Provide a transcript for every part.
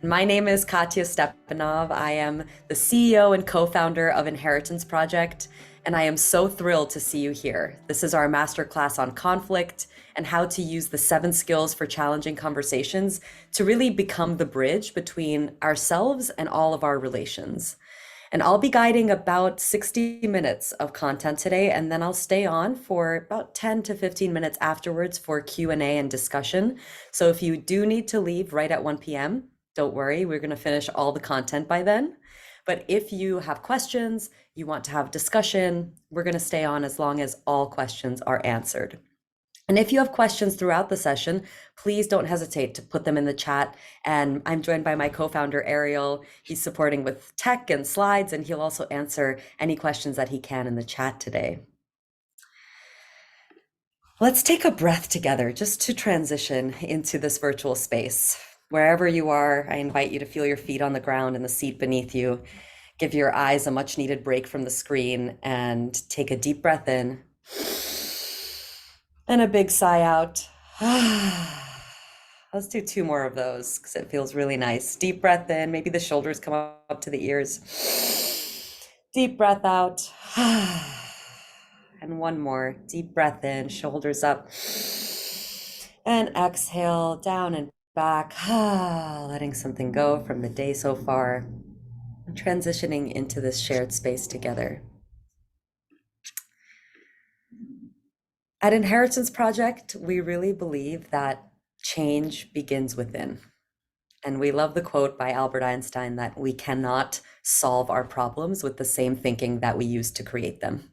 My name is Katya Stepanov. I am the CEO and co-founder of Inheritance Project, and I am so thrilled to see you here. This is our masterclass on conflict and how to use the 7 skills for challenging conversations to really become the bridge between ourselves and all of our relations. And I'll be guiding about 60 minutes of content today, and then I'll stay on for about 10 to 15 minutes afterwards for Q&A and discussion. So if you do need to leave right at 1 p.m., don't worry, we're going to finish all the content by then. But if you have questions, you want to have discussion, we're going to stay on as long as all questions are answered. And if you have questions throughout the session, please don't hesitate to put them in the chat. And I'm joined by my co-founder, Ariel. He's supporting with tech and slides, and he'll also answer any questions that he can in the chat today. Let's take a breath together just to transition into this virtual space. Wherever you are, I invite you to feel your feet on the ground and the seat beneath you. Give your eyes a much needed break from the screen and take a deep breath in and a big sigh out. Let's do 2 more of those because it feels really nice. Deep breath in, maybe the shoulders come up to the ears. Deep breath out. And 1 more. Deep breath in, shoulders up. And exhale down and back, letting something go from the day so far, transitioning into this shared space together. At Inheritance Project, we really believe that change begins within. And we love the quote by Albert Einstein that we cannot solve our problems with the same thinking that we used to create them.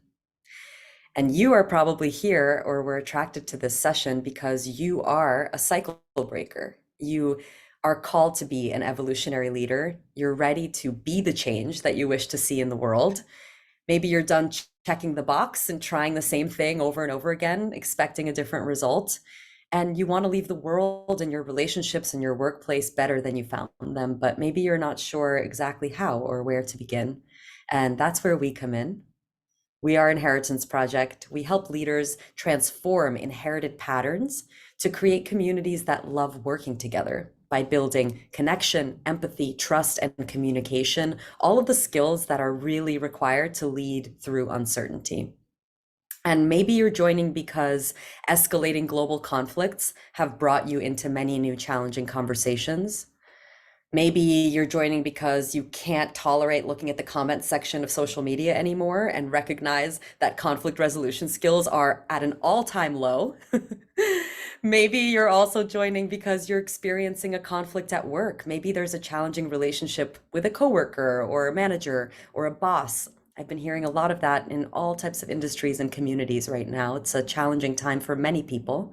And you are probably here or were attracted to this session because you are a cycle breaker. You are called to be an evolutionary leader. You're ready to be the change that you wish to see in the world. Maybe you're done checking the box and trying the same thing over and over again, expecting a different result. And you want to leave the world and your relationships and your workplace better than you found them, but maybe you're not sure exactly how or where to begin. And that's where we come in. We are Inheritance Project. We help leaders transform inherited patterns to create communities that love working together by building connection, empathy, trust, and communication, all of the skills that are really required to lead through uncertainty. And maybe you're joining because escalating global conflicts have brought you into many new challenging conversations. Maybe you're joining because you can't tolerate looking at the comment section of social media anymore and recognize that conflict resolution skills are at an all-time low. Maybe you're also joining because you're experiencing a conflict at work. Maybe there's a challenging relationship with a coworker or a manager or a boss. I've been hearing a lot of that in all types of industries and communities right now. It's a challenging time for many people.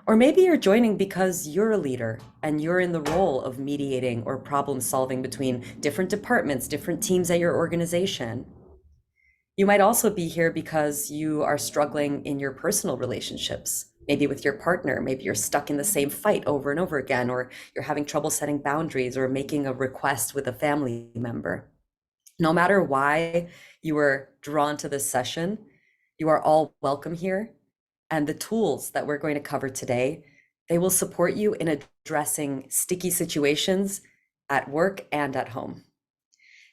Or maybe you're joining because you're a leader and you're in the role of mediating or problem solving between different departments, different teams at your organization. You might also be here because you are struggling in your personal relationships, maybe with your partner. Maybe you're stuck in the same fight over and over again, or you're having trouble setting boundaries or making a request with a family member. No matter why you were drawn to this session, you are all welcome here. And the tools that we're going to cover today, they will support you in addressing sticky situations at work and at home.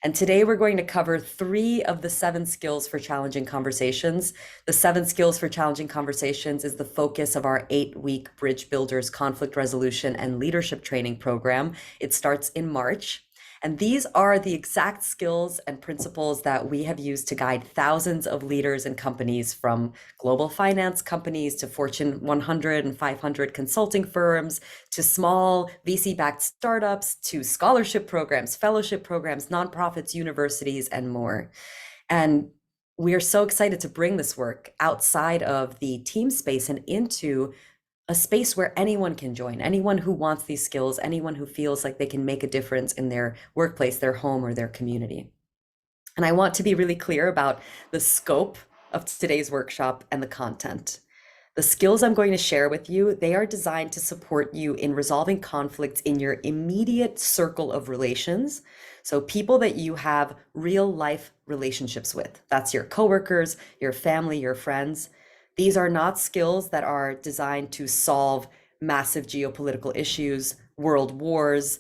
And today we're going to cover 3 of the 7 skills for challenging conversations. The 7 skills for challenging conversations is the focus of our 8-week Bridge Builders conflict resolution and leadership training program. It starts in March. And these are the exact skills and principles that we have used to guide thousands of leaders and companies, from global finance companies to Fortune 100 and 500 consulting firms, to small VC-backed startups, to scholarship programs, fellowship programs, nonprofits, universities, and more. And we are so excited to bring this work outside of the team space and into a space where anyone can join, anyone who wants these skills, anyone who feels like they can make a difference in their workplace, their home, or their community. And I want to be really clear about the scope of today's workshop and the content. The skills I'm going to share with you, they are designed to support you in resolving conflicts in your immediate circle of relations. So people that you have real life relationships with. That's your coworkers, your family, your friends. These are not skills that are designed to solve massive geopolitical issues, world wars,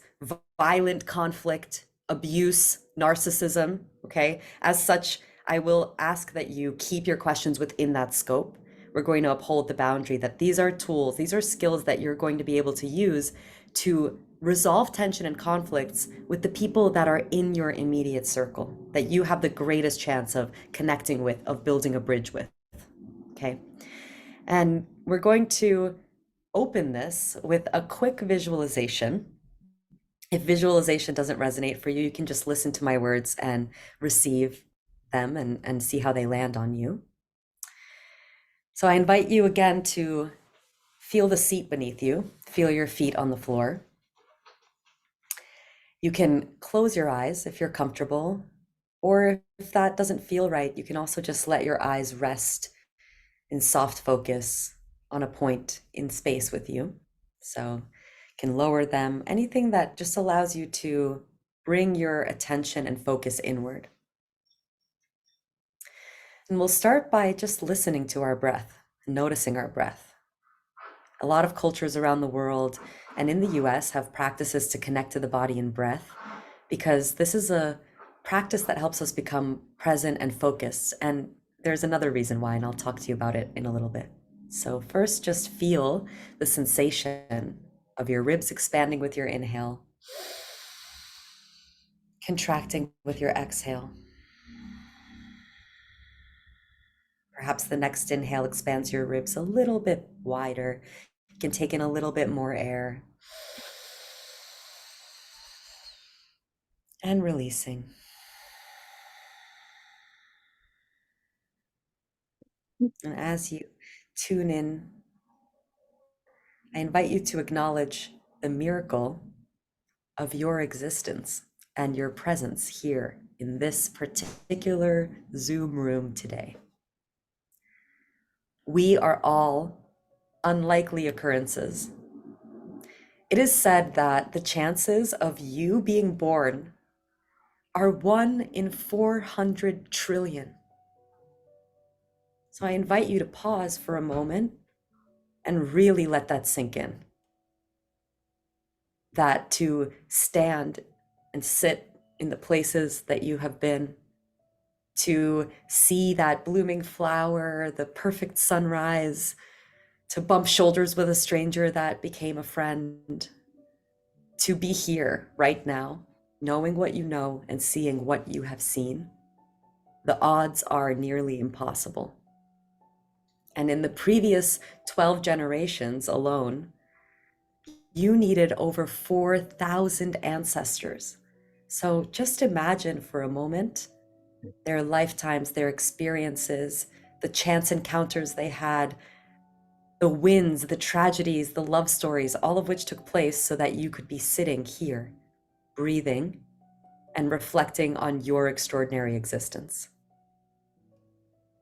violent conflict, abuse, narcissism. Okay. As such, I will ask that you keep your questions within that scope. We're going to uphold the boundary that these are tools, these are skills that you're going to be able to use to resolve tension and conflicts with the people that are in your immediate circle, that you have the greatest chance of connecting with, of building a bridge with. Okay. And we're going to open this with a quick visualization. If visualization doesn't resonate for you, you can just listen to my words and receive them and see how they land on you. So I invite you again to feel the seat beneath you, feel your feet on the floor. You can close your eyes if you're comfortable, or if that doesn't feel right, you can also just let your eyes rest in soft focus on a point in space with you. So you can lower them, anything that just allows you to bring your attention and focus inward. And we'll start by just listening to our breath, noticing our breath. A lot of cultures around the world and in the US have practices to connect to the body and breath, because this is a practice that helps us become present and focused. And there's another reason why, and I'll talk to you about it in a little bit. So first, just feel the sensation of your ribs expanding with your inhale, contracting with your exhale. Perhaps the next inhale expands your ribs a little bit wider. You can take in a little bit more air. And releasing. And as you tune in, I invite you to acknowledge the miracle of your existence and your presence here in this particular Zoom room today. We are all unlikely occurrences. It is said that the chances of you being born are 1 in 400 trillion. So I invite you to pause for a moment and really let that sink in. That to stand and sit in the places that you have been, to see that blooming flower, the perfect sunrise, to bump shoulders with a stranger that became a friend, to be here right now, knowing what you know and seeing what you have seen. The odds are nearly impossible. And in the previous 12 generations alone, you needed over 4,000 ancestors. So just imagine for a moment their lifetimes, their experiences, the chance encounters they had, the wins, the tragedies, the love stories, all of which took place so that you could be sitting here, breathing, and reflecting on your extraordinary existence.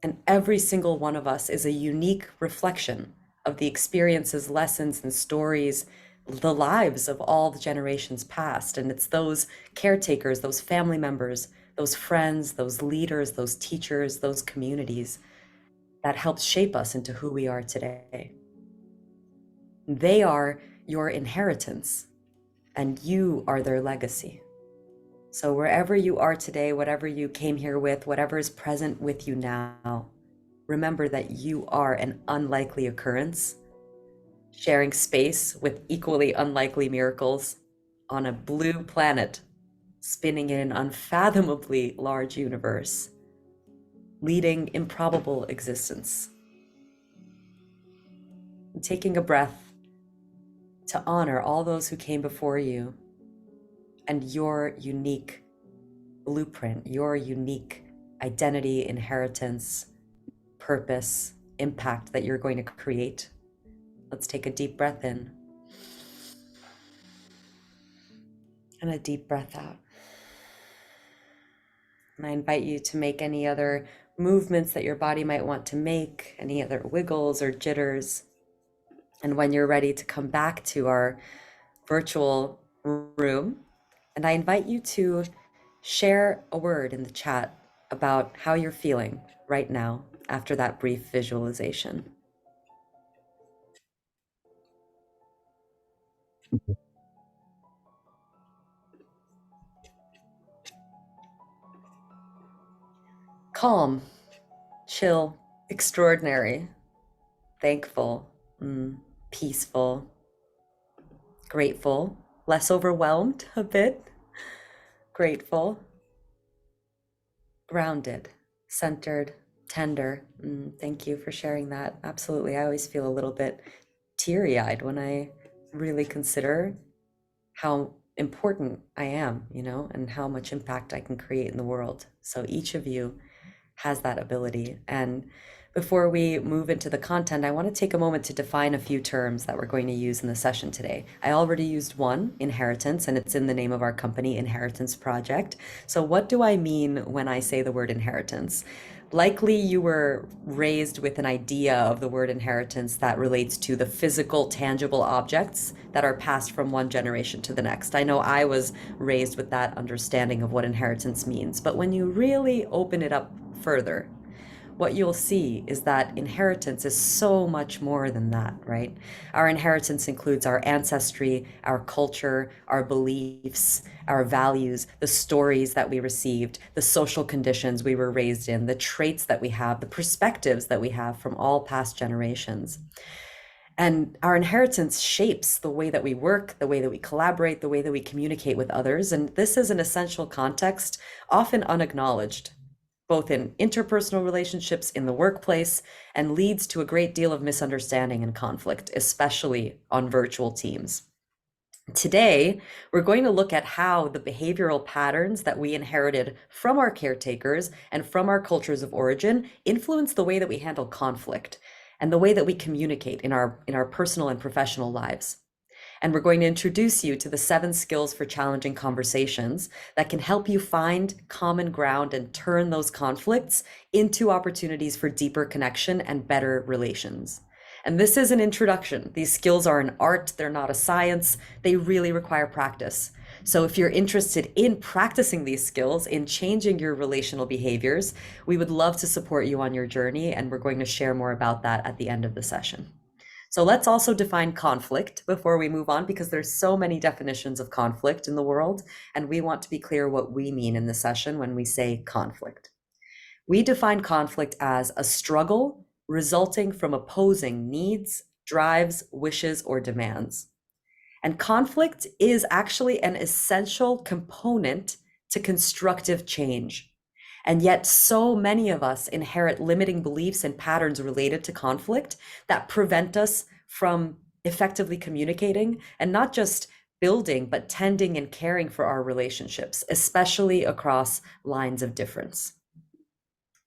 And every single one of us is a unique reflection of the experiences, lessons, and stories, the lives of all the generations past. And it's those caretakers, those family members, those friends, those leaders, those teachers, those communities that helped shape us into who we are today. They are your inheritance, and you are their legacy. So wherever you are today, whatever you came here with, whatever is present with you now, remember that you are an unlikely occurrence, sharing space with equally unlikely miracles on a blue planet, spinning in an unfathomably large universe, leading improbable existence. And taking a breath to honor all those who came before you and your unique blueprint, your unique identity, inheritance, purpose, impact that you're going to create. Let's take a deep breath in and a deep breath out. And I invite you to make any other movements that your body might want to make, any other wiggles or jitters. And when you're ready to come back to our virtual room, and I invite you to share a word in the chat about how you're feeling right now after that brief visualization. Calm, chill, extraordinary, thankful, peaceful, grateful, less overwhelmed a bit, grateful, grounded, centered, tender. Thank you for sharing that. Absolutely. I always feel a little bit teary eyed when I really consider how important I am, and how much impact I can create in the world. So each of you has that ability. And before we move into the content, I want to take a moment to define a few terms that we're going to use in the session today. I already used one, inheritance, and it's in the name of our company, Inheritance Project. So what do I mean when I say the word inheritance? Likely you were raised with an idea of the word inheritance that relates to the physical, tangible objects that are passed from one generation to the next. I know I was raised with that understanding of what inheritance means, but when you really open it up further, what you'll see is that inheritance is so much more than that, right? Our inheritance includes our ancestry, our culture, our beliefs, our values, the stories that we received, the social conditions we were raised in, the traits that we have, the perspectives that we have from all past generations. And our inheritance shapes the way that we work, the way that we collaborate, the way that we communicate with others. And this is an essential context, often unacknowledged, both in interpersonal relationships in the workplace, and leads to a great deal of misunderstanding and conflict, especially on virtual teams. Today, we're going to look at how the behavioral patterns that we inherited from our caretakers and from our cultures of origin influence the way that we handle conflict and the way that we communicate in our personal and professional lives. And we're going to introduce you to the 7 skills for challenging conversations that can help you find common ground and turn those conflicts into opportunities for deeper connection and better relations. And this is an introduction. These skills are an art, they're not a science. They really require practice. So if you're interested in practicing these skills, in changing your relational behaviors, we would love to support you on your journey, and we're going to share more about that at the end of the session. So let's also define conflict before we move on, because there's so many definitions of conflict in the world, and we want to be clear what we mean in the session when we say conflict. We define conflict as a struggle resulting from opposing needs, drives, wishes, or demands. And conflict is actually an essential component to constructive change. And yet so many of us inherit limiting beliefs and patterns related to conflict that prevent us from effectively communicating and not just building, but tending and caring for our relationships, especially across lines of difference.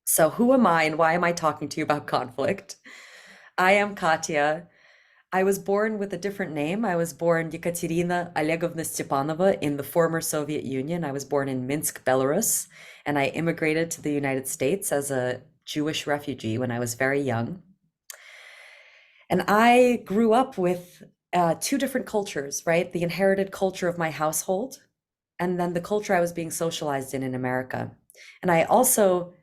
So who am I and why am I talking to you about conflict? I am Katya. I was born with a different name. I was born Yekaterina Olegovna Stepanova in the former Soviet Union. I was born in Minsk, Belarus, and I immigrated to the United States as a Jewish refugee when I was very young. And I grew up with 2 different cultures, right? The inherited culture of my household, and then the culture I was being socialized in America. And I also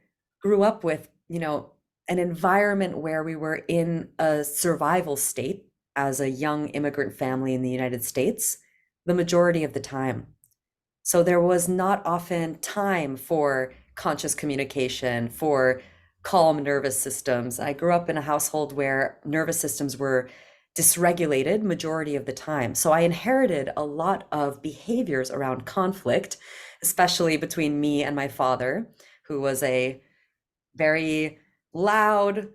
grew up with, an environment where we were in a survival state as a young immigrant family in the United States the majority of the time. So there was not often time for conscious communication, for calm nervous systems. I grew up in a household where nervous systems were dysregulated majority of the time. So I inherited a lot of behaviors around conflict, especially between me and my father, who was a very loud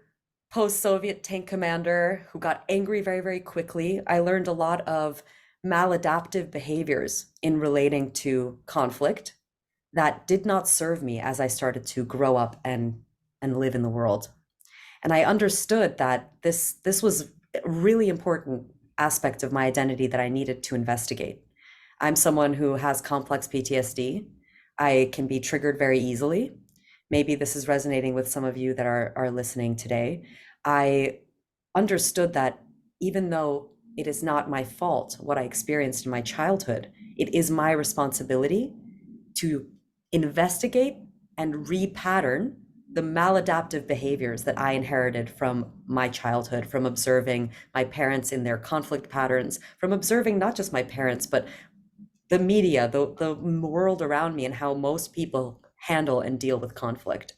post-Soviet tank commander who got angry very, very quickly. I learned a lot of maladaptive behaviors in relating to conflict that did not serve me as I started to grow up and live in the world. And I understood that this was a really important aspect of my identity that I needed to investigate. I'm someone who has complex PTSD. I can be triggered very easily. Maybe this is resonating with some of you that are listening today. I understood that even though it is not my fault what I experienced in my childhood, it is my responsibility to investigate and repattern the maladaptive behaviors that I inherited from my childhood, from observing my parents in their conflict patterns, from observing not just my parents, but the media, the world around me, and how most people handle and deal with conflict.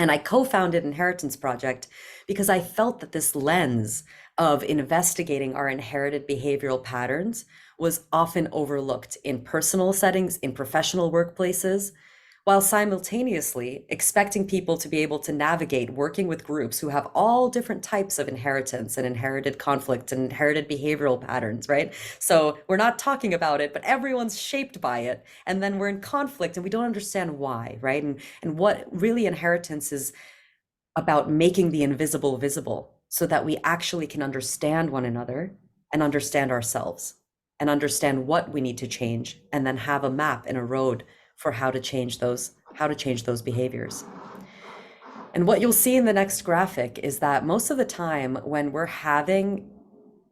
And I co-founded Inheritance Project because I felt that this lens of investigating our inherited behavioral patterns was often overlooked in personal settings, in professional workplaces, while simultaneously expecting people to be able to navigate working with groups who have all different types of inheritance and inherited conflict and inherited behavioral patterns, right? So we're not talking about it, but everyone's shaped by it. And then we're in conflict and we don't understand why, right? And what really inheritance is about making the invisible visible so that we actually can understand one another and understand ourselves and understand what we need to change, and then have a map and a road for how to change those behaviors. And what you'll see in the next graphic is that most of the time when we're having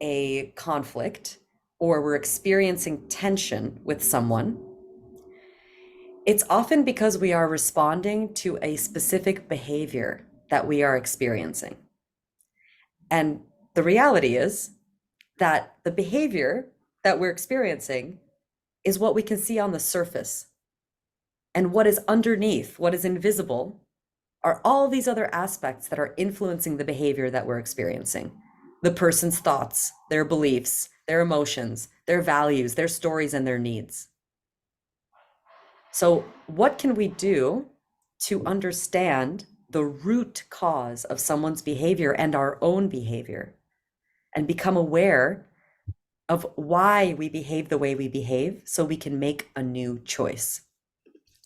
a conflict or we're experiencing tension with someone, it's often because we are responding to a specific behavior that we are experiencing. And the reality is that the behavior that we're experiencing is what we can see on the surface. And what is underneath, what is invisible, are all these other aspects that are influencing the behavior that we're experiencing. The person's thoughts, their beliefs, their emotions, their values, their stories, and their needs. So, what can we do to understand the root cause of someone's behavior and our own behavior, and become aware of why we behave the way we behave so we can make a new choice?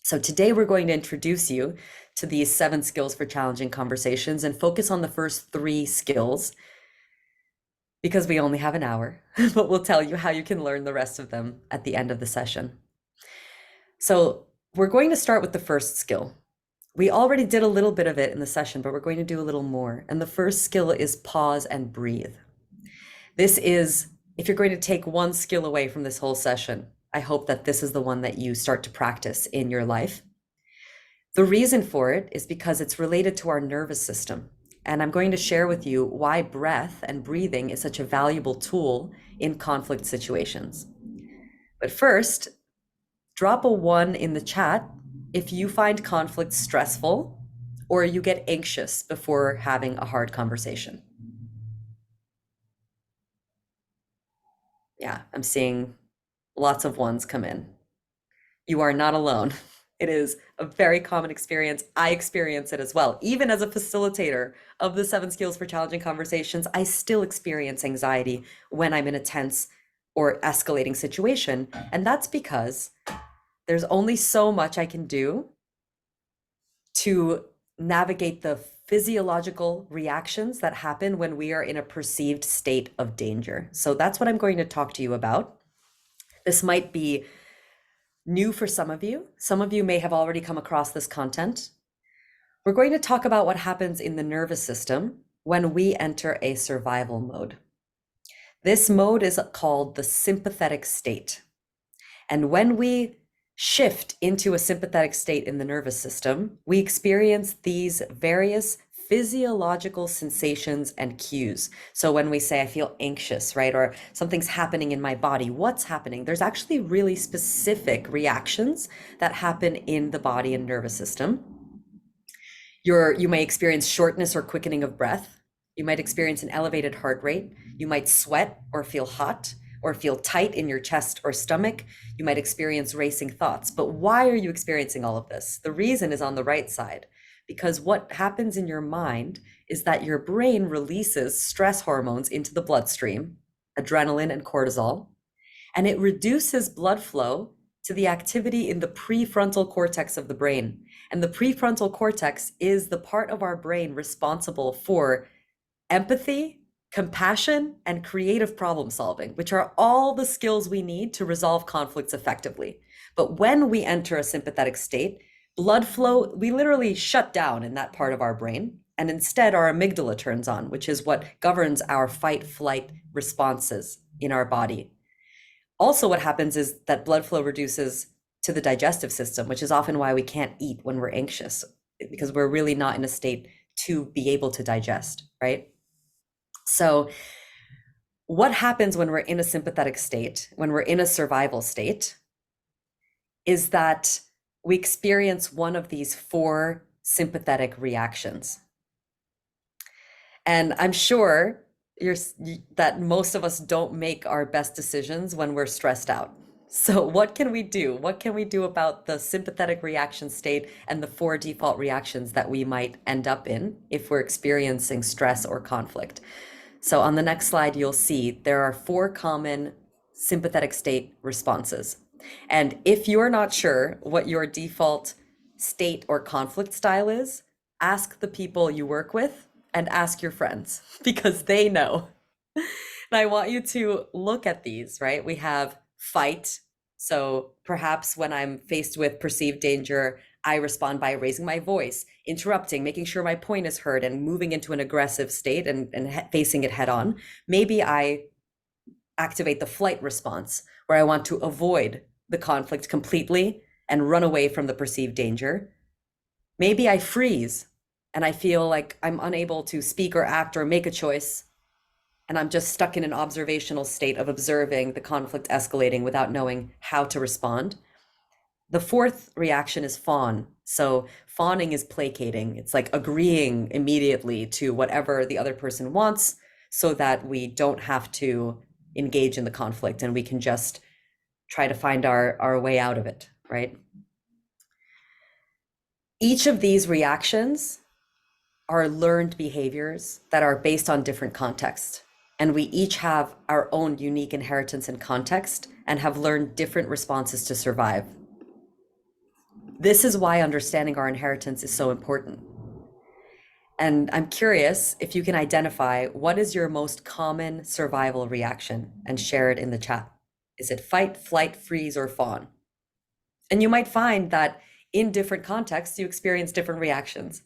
So today we're going to introduce you to these 7 skills for challenging conversations and focus on the first 3 skills because we only have an hour, but we'll tell you how you can learn the rest of them at the end of the session. So we're going to start with the first skill. We already did a little bit of it in the session, but we're going to do a little more. And the first skill is pause and breathe. This is, if you're going to take one skill away from this whole session, I hope that this is the one that you start to practice in your life. The reason for it is because it's related to our nervous system. And I'm going to share with you why breath and breathing is such a valuable tool in conflict situations. But first, drop a 1 in the chat if you find conflict stressful or you get anxious before having a hard conversation. Yeah, I'm seeing lots of 1s come in. You are not alone. It is a very common experience. I experience it as well. Even as a facilitator of the 7 skills for challenging conversations, I still experience anxiety when I'm in a tense or escalating situation. And that's because there's only so much I can do to navigate the physiological reactions that happen when we are in a perceived state of danger. So that's what I'm going to talk to you about. This might be new for some of you. Some of you may have already come across this content. We're going to talk about what happens in the nervous system when we enter a survival mode. This mode is called the sympathetic state. And when we shift into a sympathetic state in the nervous system, we experience these various physiological sensations and cues. So when we say, I feel anxious, right? Or something's happening in my body, what's happening? There's actually really specific reactions that happen in the body and nervous system. You may experience shortness or quickening of breath. You might experience an elevated heart rate. You might sweat or feel hot or feel tight in your chest or stomach. You might experience racing thoughts. But why are you experiencing all of this? The reason is on the right side, because what happens in your mind is that your brain releases stress hormones into the bloodstream, adrenaline and cortisol, and it reduces blood flow to the activity in the prefrontal cortex of the brain. And the prefrontal cortex is the part of our brain responsible for empathy, compassion, and creative problem solving, which are all the skills we need to resolve conflicts effectively. But when we enter a sympathetic state, blood flow, we literally shut down in that part of our brain. And instead, our amygdala turns on, which is what governs our fight flight responses in our body. Also, what happens is that blood flow reduces to the digestive system, which is often why we can't eat when we're anxious, because we're really not in a state to be able to digest, right? So what happens when we're in a sympathetic state, when we're in a survival state, is that we experience one of these 4 sympathetic reactions. And I'm sure you're, that most of us don't make our best decisions when we're stressed out. So, what can we do? What can we do about the sympathetic reaction state and the four default reactions that we might end up in if we're experiencing stress or conflict? So, on the next slide, you'll see there are four common sympathetic state responses. And if you're not sure what your default state or conflict style is, ask the people you work with and ask your friends because they know. And I want you to look at these, right? We have fight. So perhaps when I'm faced with perceived danger, I respond by raising my voice, interrupting, making sure my point is heard, and moving into an aggressive state and facing it head on. Maybe I activate the flight response, where I want to avoid the conflict completely and run away from the perceived danger. Maybe I freeze and I feel like I'm unable to speak or act or make a choice. And I'm just stuck in an observational state of observing the conflict escalating without knowing how to respond. The fourth reaction is fawn. So fawning is placating. It's like agreeing immediately to whatever the other person wants so that we don't have to engage in the conflict and we can just try to find our way out of it, right? Each of these reactions are learned behaviors that are based on different contexts. And we each have our own unique inheritance and context and have learned different responses to survive. This is why understanding our inheritance is so important. And I'm curious if you can identify what is your most common survival reaction and share it in the chat. Is it fight, flight, freeze, or fawn? And you might find that in different contexts, you experience different reactions.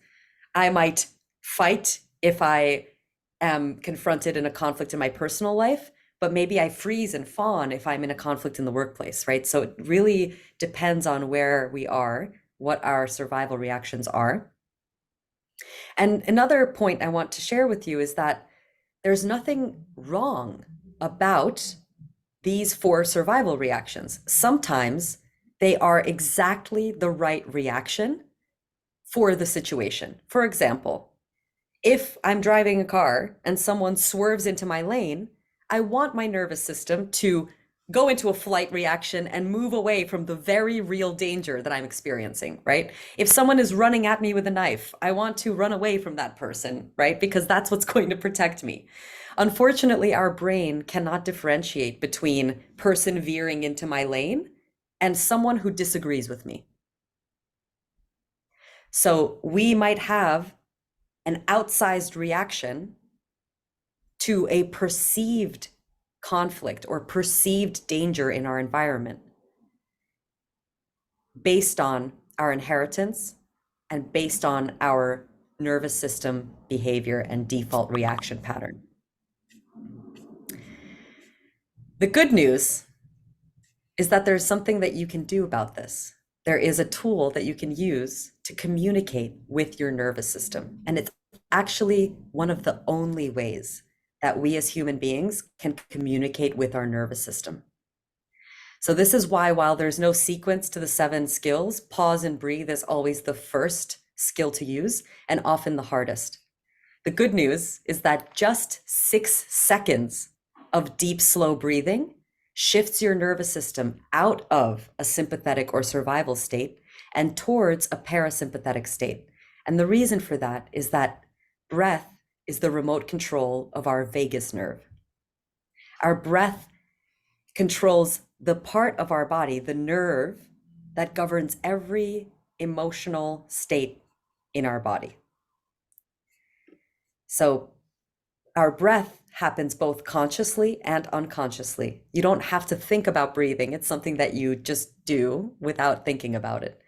I might fight if I am confronted in a conflict in my personal life, but maybe I freeze and fawn if I'm in a conflict in the workplace, right? So it really depends on where we are, what our survival reactions are. And another point I want to share with you is that there's nothing wrong about these four survival reactions. Sometimes they are exactly the right reaction for the situation. For example, if I'm driving a car and someone swerves into my lane, I want my nervous system to go into a flight reaction and move away from the very real danger that I'm experiencing, right? If someone is running at me with a knife, I want to run away from that person, right? Because that's what's going to protect me. Unfortunately, our brain cannot differentiate between person veering into my lane and someone who disagrees with me. So we might have an outsized reaction to a perceived conflict or perceived danger in our environment based on our inheritance and based on our nervous system behavior and default reaction pattern. The good news is that there's something that you can do about this. There is a tool that you can use to communicate with your nervous system. And it's actually one of the only ways that we as human beings can communicate with our nervous system. So this is why, while there's no sequence to the 7 skills, pause and breathe is always the first skill to use and often the hardest. The good news is that just 6 seconds of deep, slow breathing shifts your nervous system out of a sympathetic or survival state and towards a parasympathetic state. And the reason for that is that breath is the remote control of our vagus nerve. Our breath controls the part of our body, the nerve, that governs every emotional state in our body. So our breath happens both consciously and unconsciously. You don't have to think about breathing. It's something that you just do without thinking about it.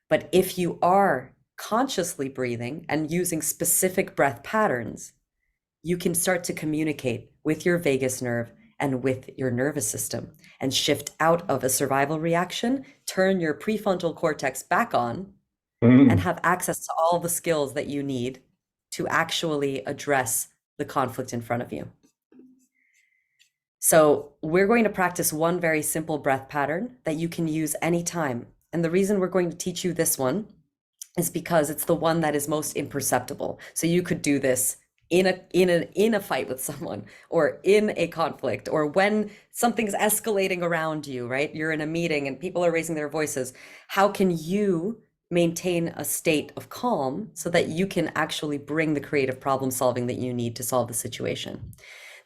But if you are consciously breathing and using specific breath patterns, you can start to communicate with your vagus nerve and with your nervous system and shift out of a survival reaction, turn your prefrontal cortex back on, and have access to all the skills that you need to actually address the conflict in front of you. So we're going to practice one very simple breath pattern that you can use anytime. And the reason we're going to teach you this one is because it's the one that is most imperceptible. So you could do this in a fight with someone, or in a conflict, or when something's escalating around you, right? You're in a meeting and people are raising their voices. How can you maintain a state of calm so that you can actually bring the creative problem solving that you need to solve the situation?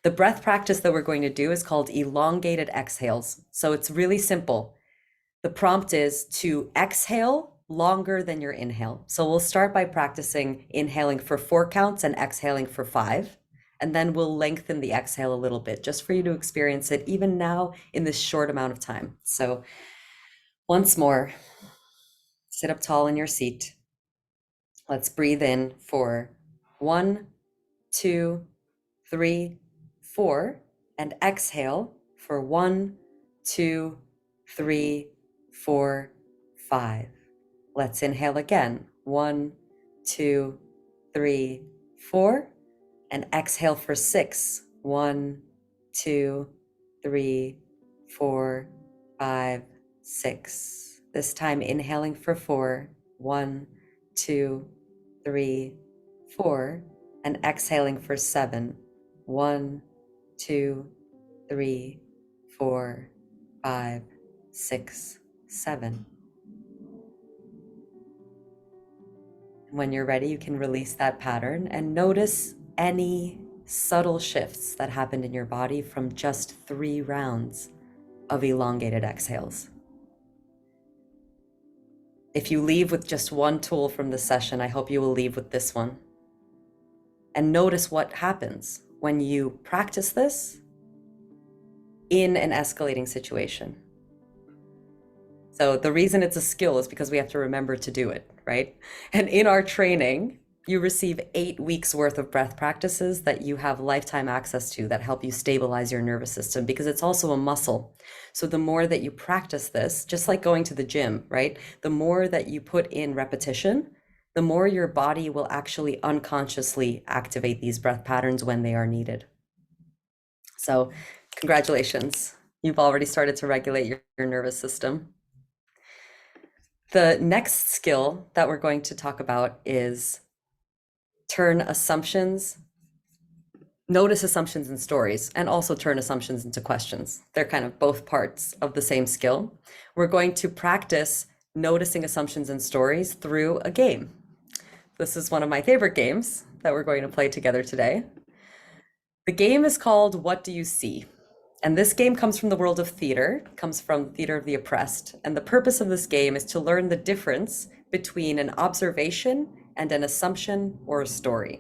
The breath practice that we're going to do is called elongated exhales. So it's really simple. The prompt is to exhale longer than your inhale. So we'll start by practicing inhaling for 4 counts and exhaling for 5. And then we'll lengthen the exhale a little bit just for you to experience it even now in this short amount of time. So once more, sit up tall in your seat. Let's breathe in for 1, 2, 3, 4, and exhale for 1, 2, 3, 4, 5. Let's inhale again. 1, 2, 3, 4, and exhale for 6. 1, 2, 3, 4, 5, 6. This time inhaling for 4. 1, 2, 3, 4, and exhaling for 7. 1, 2, 3, 4, 5, 6, 7. When you're ready, you can release that pattern and notice any subtle shifts that happened in your body from just 3 rounds of elongated exhales. If you leave with just one tool from the session, I hope you will leave with this one. And notice what happens when you practice this in an escalating situation. So the reason it's a skill is because we have to remember to do it, right? And in our training, you receive 8 weeks worth of breath practices that you have lifetime access to that help you stabilize your nervous system, because it's also a muscle. So the more that you practice this, just like going to the gym, right? The more that you put in repetition, the more your body will actually unconsciously activate these breath patterns when they are needed. So congratulations. You've already started to regulate your nervous system. The next skill that we're going to talk about is turn assumptions, notice assumptions and stories, and also turn assumptions into questions. They're kind of both parts of the same skill. We're going to practice noticing assumptions and stories through a game. This is one of my favorite games that we're going to play together today. The game is called What Do You See? And this game comes from the world of theater, comes from Theater of the Oppressed. And the purpose of this game is to learn the difference between an observation and an assumption or a story.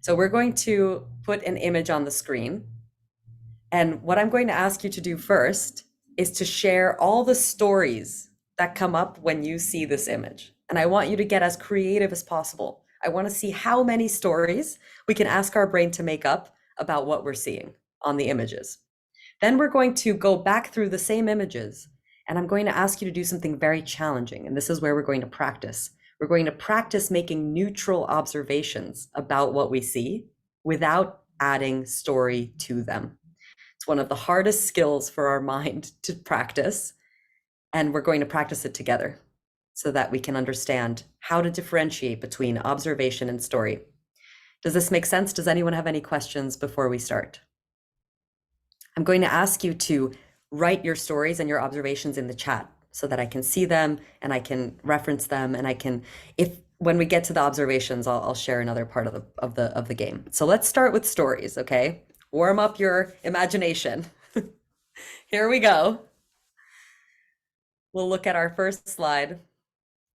So we're going to put an image on the screen. And what I'm going to ask you to do first is to share all the stories that come up when you see this image. And I want you to get as creative as possible. I want to see how many stories we can ask our brain to make up about what we're seeing on the images. Then we're going to go back through the same images, and I'm going to ask you to do something very challenging. And this is where we're going to practice. We're going to practice making neutral observations about what we see without adding story to them. It's one of the hardest skills for our mind to practice, and we're going to practice it together so that we can understand how to differentiate between observation and story. Does this make sense? Does anyone have any questions before we start? I'm going to ask you to write your stories and your observations in the chat so that I can see them and I can reference them, and I can, if when we get to the observations, I'll share another part of the game. So let's start with stories, okay? Warm up your imagination. Here we go. We'll look at our first slide.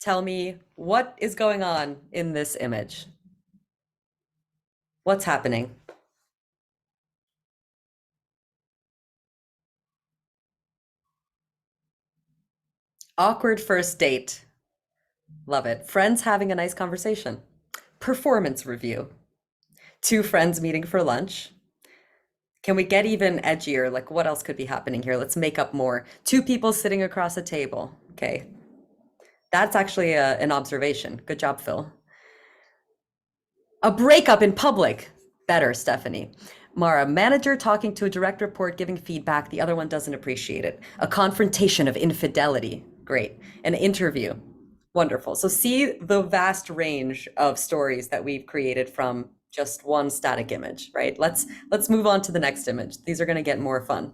Tell me what is going on in this image. What's happening? Awkward first date. Love it. Friends having a nice conversation. Performance review. 2 friends meeting for lunch. Can we get even edgier? Like, what else could be happening here? Let's make up more. 2 people sitting across a table. Okay. That's actually an observation. Good job, Phil. A breakup in public. Better, Stephanie. Mara, manager talking to a direct report, giving feedback. The other one doesn't appreciate it. A confrontation of infidelity. Great. An interview. Wonderful. So see the vast range of stories that we've created from just one static image, right? Let's move on to the next image. These are going to get more fun.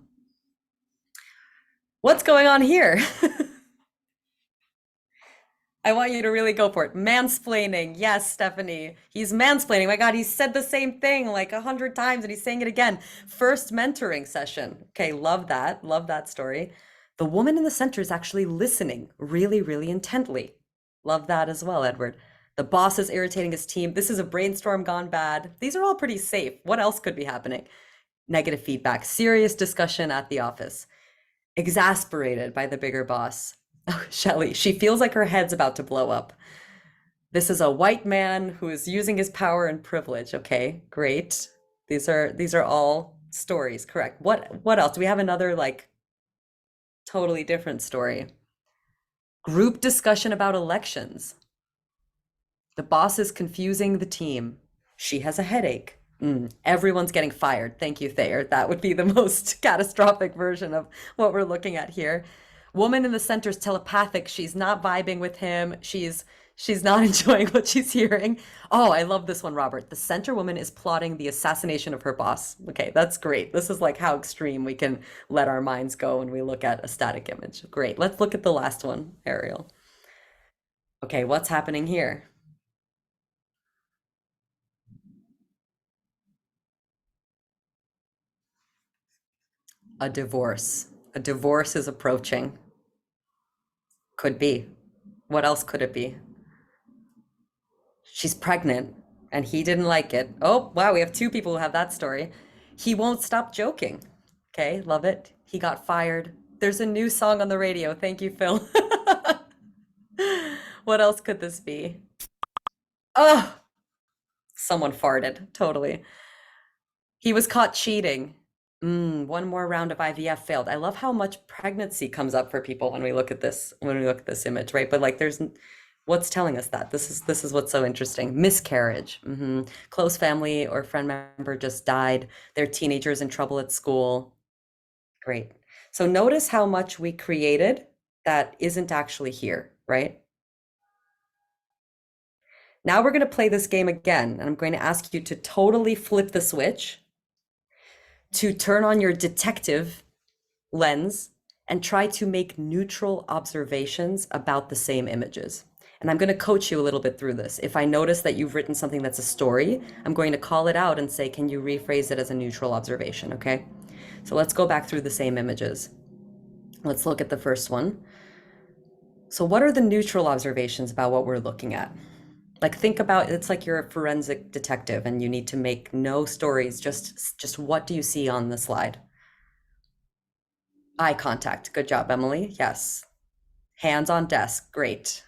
What's going on here? I want you to really go for it. Mansplaining. Yes, Stephanie. He's mansplaining. My God, he said the same thing like 100 times and he's saying it again. First mentoring session. Okay, love that. Love that story. The woman in the center is actually listening really, really intently. Love that as well, Edward. The boss is irritating his team. This is a brainstorm gone bad. These are all pretty safe. What else could be happening? Negative feedback, serious discussion at the office, exasperated by the bigger boss. Oh, Shelley, she feels like her head's about to blow up. This is a white man who is using his power and privilege. Okay, great. These are all stories, correct. What else? Do we have another like totally different story? Group discussion about elections. The boss is confusing the team. She has a headache. Everyone's getting fired. Thank you, Thayer. That would be the most catastrophic version of what we're looking at here. Woman in the center is telepathic. She's not vibing with him. She's not enjoying what she's hearing. Oh, I love this one, Robert. The center woman is plotting the assassination of her boss. Okay, that's great. This is like how extreme we can let our minds go when we look at a static image. Great. Let's look at the last one, Ariel. Okay, what's happening here? A divorce. A divorce is approaching. Could be. What else could it be? She's pregnant and he didn't like it. Oh, wow, we have two people who have that story. He won't stop joking. Okay, love it. He got fired. There's a new song on the radio. Thank you, Phil. What else could this be? Oh, someone farted. Totally. He was caught cheating. One more round of IVF failed. I love how much pregnancy comes up for people when we look at this, when we look at this image, right? But like there's what's telling us that? This is what's so interesting. Miscarriage. Close family or friend member just died. Their teenagers in trouble at school. Great. So notice how much we created that isn't actually here, right? Now we're going to play this game again, and I'm going to ask you to totally flip the switch to turn on your detective lens and try to make neutral observations about the same images. And I'm going to coach you a little bit through this. If I notice that you've written something that's a story, I'm going to call it out and say, can you rephrase it as a neutral observation? Okay. So let's go back through the same images. Let's look at the first one. So what are the neutral observations about what we're looking at? Like think about it's like you're a forensic detective and you need to make no stories, just what do you see on the slide? Eye contact. Good job, Emily. Yes. Hands on desk. Great.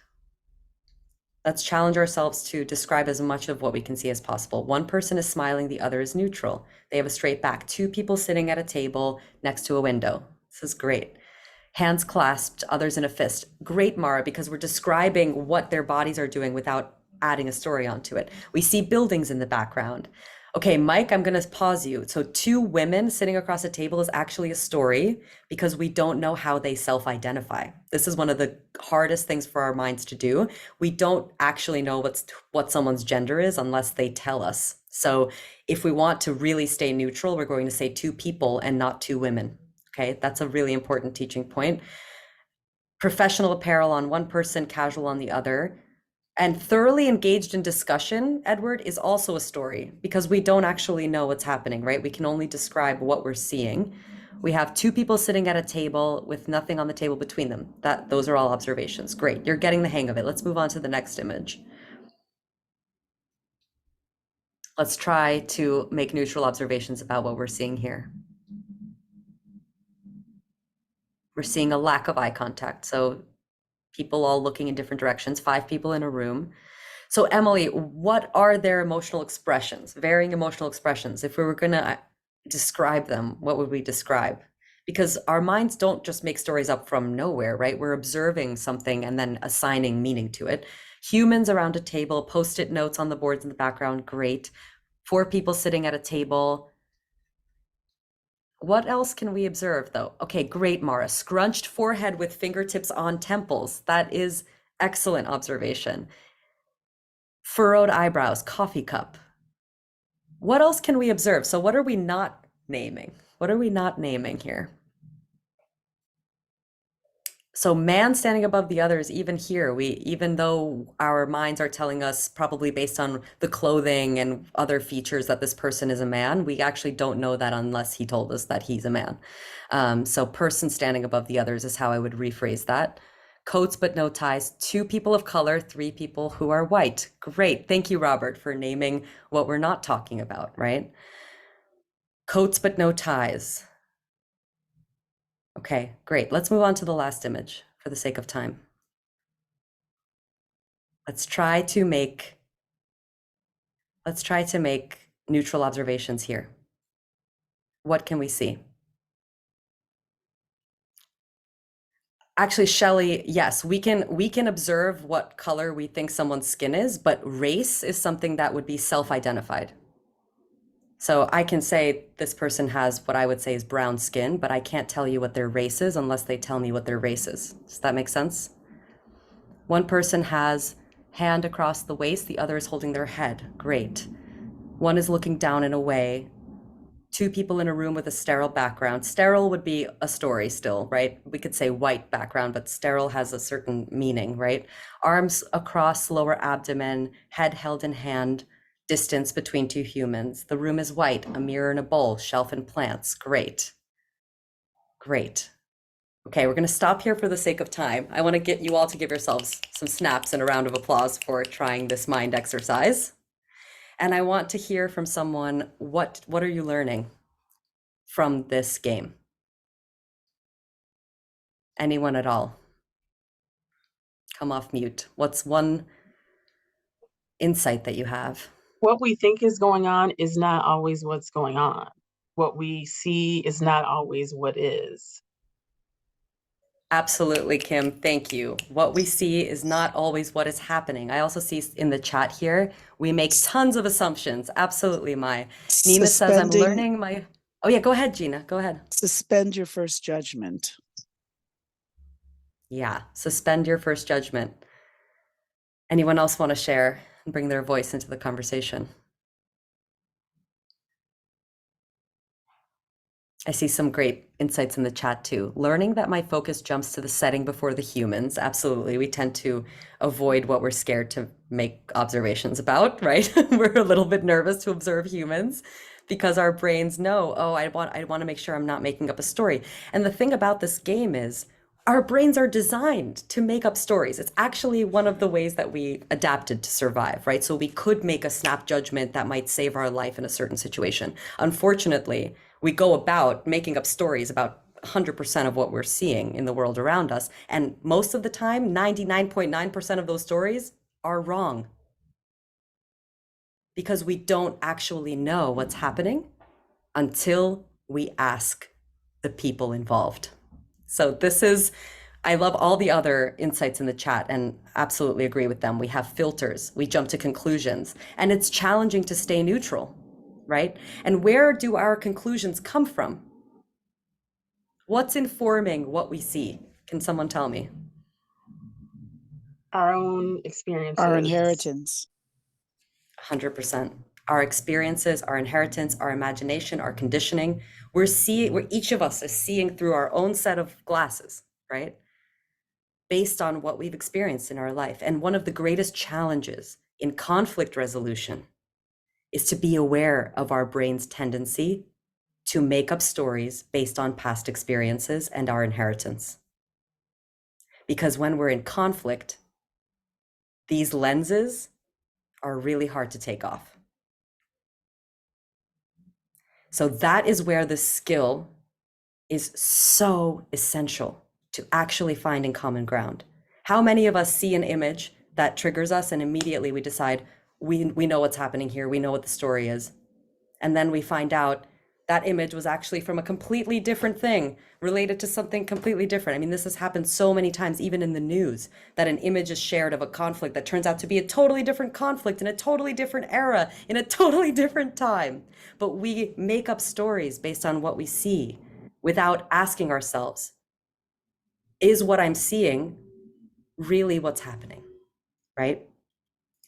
Let's challenge ourselves to describe as much of what we can see as possible. One person is smiling, the other is neutral. They have a straight back. Two people sitting at a table next to a window. This is great. Hands clasped, others in a fist. Great, Mara, because we're describing what their bodies are doing without adding a story onto it. We see buildings in the background. Okay, Mike, I'm going to pause you. So, two women sitting across a table is actually a story because we don't know how they self identify. This is one of the hardest things for our minds to do. We don't actually know what someone's gender is unless they tell us. So, if we want to really stay neutral, we're going to say two people and not two women. Okay, that's a really important teaching point. Professional apparel on one person, casual on the other. And thoroughly engaged in discussion, Edward, is also a story because we don't actually know what's happening, right? We can only describe what we're seeing. We have two people sitting at a table with nothing on the table between them. Those are all observations. Great. You're getting the hang of it. Let's move on to the next image. Let's try to make neutral observations about what we're seeing here. We're seeing a lack of eye contact. So people all looking in different directions, five people in a room. So Emily, what are their emotional expressions, varying emotional expressions? If we were going to describe them, what would we describe? Because our minds don't just make stories up from nowhere, right? We're observing something and then assigning meaning to it. Humans around a table, post-it notes on the boards in the background, great. Four people sitting at a table. What else can we observe though? Okay, great, Mara. Scrunched forehead with fingertips on temples. That is Excellent observation. Furrowed eyebrows, coffee cup. What else can we observe? So, what are we not naming? What are we not naming here? So man standing above the others, even here, even though our minds are telling us probably based on the clothing and other features that this person is a man, we actually don't know that unless he told us that he's a man. So person standing above the others is how I would rephrase that. Coats but no ties, two people of color, three people who are white. Great. Thank you, Robert, for naming what we're not talking about, right? Coats but no ties. Okay, great. Let's move on to the last image for the sake of time. Let's try to make let's try to make neutral observations here. What can we see? Actually, Shelley, yes, we can observe what color we think someone's skin is, but race is something that would be self-identified. So I can say this person has what I would say is brown skin, but I can't tell you what their race is unless they tell me what their race is. Does that make sense? One person has hand across the waist, the other is holding their head. Great. One is looking down and away. Two people in a room with a sterile background. Sterile would be a story still, right? We could say white background, but sterile has a certain meaning, right? Arms across lower abdomen, head held in hand, distance between two humans. The room is white, a mirror and a bowl, shelf and plants. Great. Great. Okay, we're going to stop here for the sake of time. I want to get you all to give yourselves some snaps and a round of applause for trying this mind exercise. And I want to hear from someone, what are you learning from this game? Anyone at all? Come off mute. What's one insight that you have? What we think is going on is not always what's going on. What we see is not always what is. Absolutely, Kim. Thank you. What we see is not always what is happening. I also see in the chat here, we make S- tons of assumptions. Absolutely, my. Nina says, I'm Suspending, learning my. Oh, yeah, go ahead, Gina. Go ahead. suspend your first judgment. Yeah, suspend your first judgment. Anyone else want to share and bring their voice into the conversation? I see some great insights in the chat too. Learning that my focus jumps to the setting before the humans. Absolutely. We tend to avoid what we're scared to make observations about, right? We're a little bit nervous to observe humans because our brains know, oh, I want to make sure I'm not making up a story. And the thing about this game is our brains are designed to make up stories. It's actually one of the ways that we adapted to survive, right? So we could make a snap judgment that might save our life in a certain situation. Unfortunately, we go about making up stories about 100% of what we're seeing in the world around us. And most of the time, 99.9% of those stories are wrong because we don't actually know what's happening until we ask the people involved. So this is, I love all the other insights in the chat and absolutely agree with them. We have filters, we jump to conclusions, and it's challenging to stay neutral, right? And where do our conclusions come from? What's informing what we see? Can someone tell me? Our own Our experiences. inheritance. 100%. Our experiences, our inheritance, our imagination, our conditioning. We're each of us is seeing through our own set of glasses, right? Based on what we've experienced in our life. And one of the greatest challenges in conflict resolution is to be aware of our brain's tendency to make up stories based on past experiences and our inheritance. Because when we're in conflict, these lenses are really hard to take off. So that is where the skill is so essential to actually finding common ground. How many of us see an image that triggers us and immediately we decide we know what's happening here, we know what the story is, and then we find out that image was actually from a completely different thing related to something completely different. I mean, this has happened so many times, even in the news, that an image is shared of a conflict that turns out to be a totally different conflict in a totally different era, in a totally different time. But we make up stories based on what we see without asking ourselves, is what I'm seeing really what's happening, right?